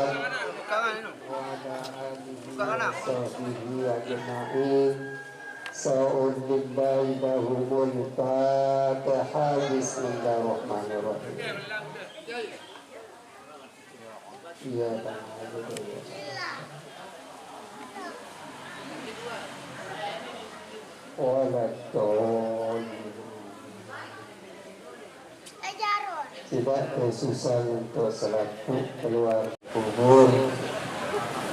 Bismillahirrahmanirrahim. Iya, tidak kesusahan untuk selaku keluar kubur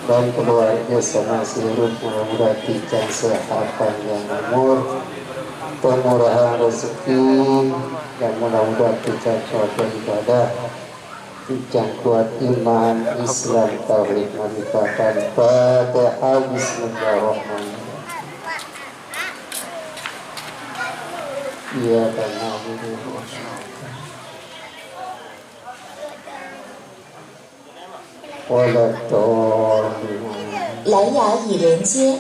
dan keluarga sama seluruh mudah-mudahan diberikan sehat panjang umur, kemurahan rezeki, dan mudah-mudahan diberikan suatu ibadah, diberikan kuat iman, Islam, Tauhid, Menunaikan. Fatihah. Bismillahirrahmanirrahim. Iya, karena蓝牙已连接。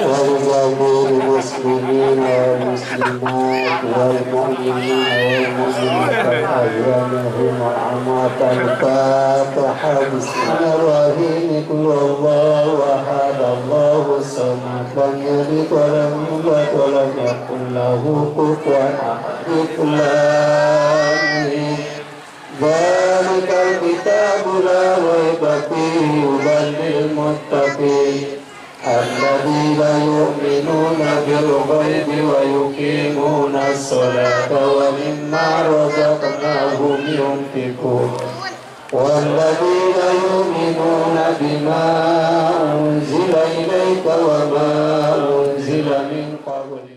ولجميع المسلمين والمسلمات والمؤمنين والمؤمنات أحياءهم وأموات. الفاتحة. بسم الله الرحمن الرحيم. قل هو الله أحد الله الصمد لم يلد ولم يولد ولم يكن له كفوا أحد. ذلك الكتاب لا ريب فيه هدى للمتقين الذين يؤمنون بالغيب ويقيمون الصلاة ومما رزقناهم ينفقون والذين يؤمنون بما أنزل إليك وما أنزل من قبلك.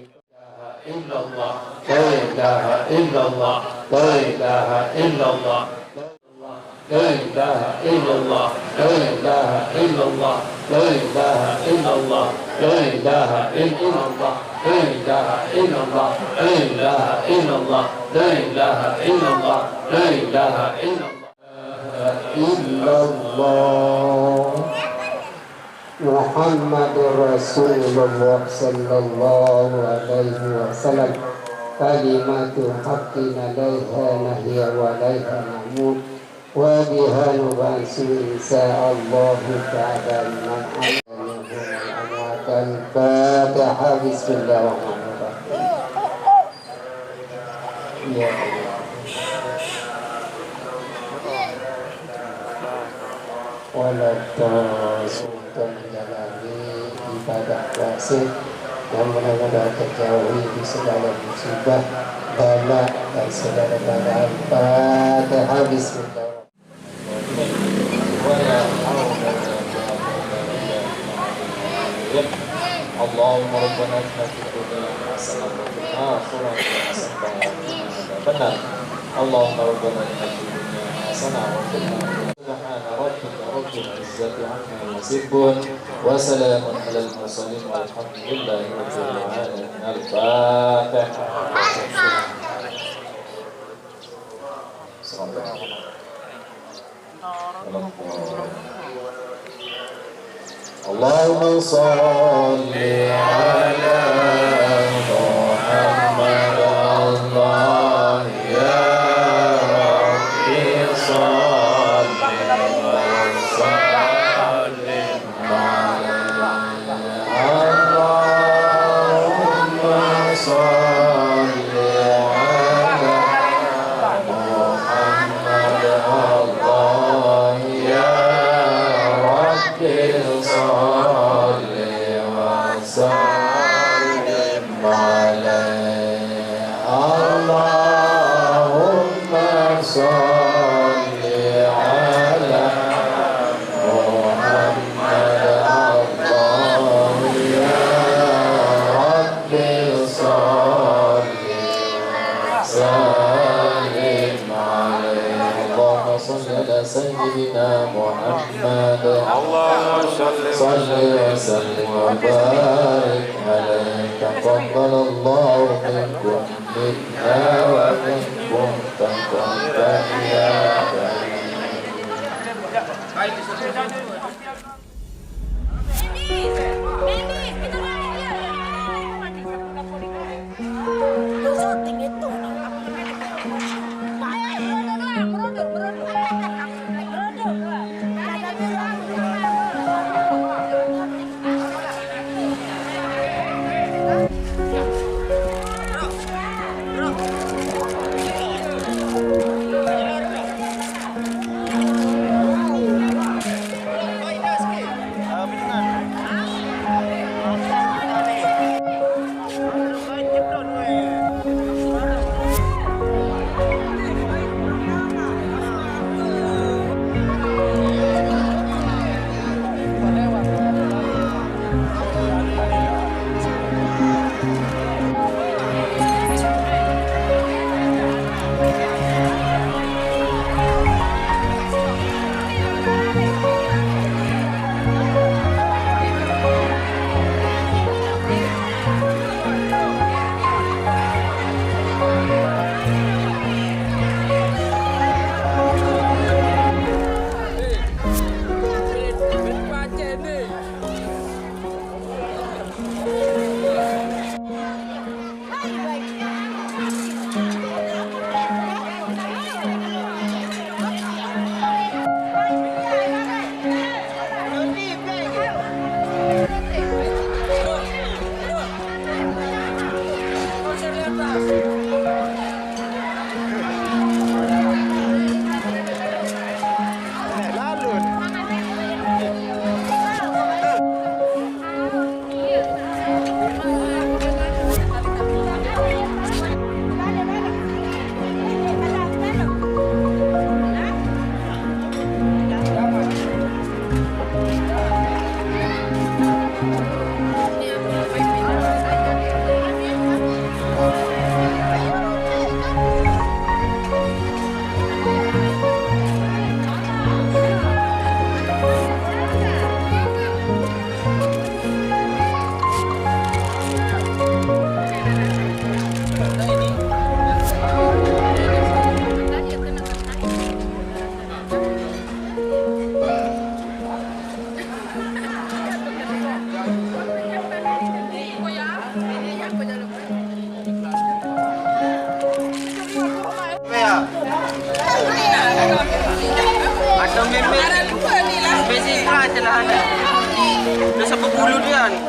لا إله إلا الله لا إله إلا الله لا إله إلا الله لا إله إلا الله لا إله إلا الله لا إله إلا الله لا إله إلا الله لا إله إلا الله لا إله إلا الله لا إله إلا الله محمد رسول الله صلى الله عليه وسلم كلمة حق عليها نحيا وعليها نموت وبها نبعث إن شاء الله تعالى من أموات. الفاتحة. بسم الله الرحمن الرحيم. Walaupun menjalani ibadah puasa yang benar-benar terjauhi di segala musibah, bala dan segala bala. Fatihah. Bismillah. اللهم ربنا اتنا في الدنيا حسنة وفي الآخرة حسنة وقنا عذاب النار. اللهم ربنا اتنا في الدنيا حسنة وفي الآخرة. سبحان ربك رب العزة عما يصفون وسلام على المرسلين والحمد لله رب العالمين. الفاتحة. اللهم صل على محمد. الله يا ربي صل وسلم عليه. اللهم صل على محمد. الله يا ربي صل وسلم عليه. اللهم صل على محمد. الله يا ربي صل وسلم عليه. اللهم صل على سيدنا محمد. صل وسلم وبارك عليه. تقبل الله منكم منا ومنكم تقبل يا كريم. Udah sampai bulu dia nih.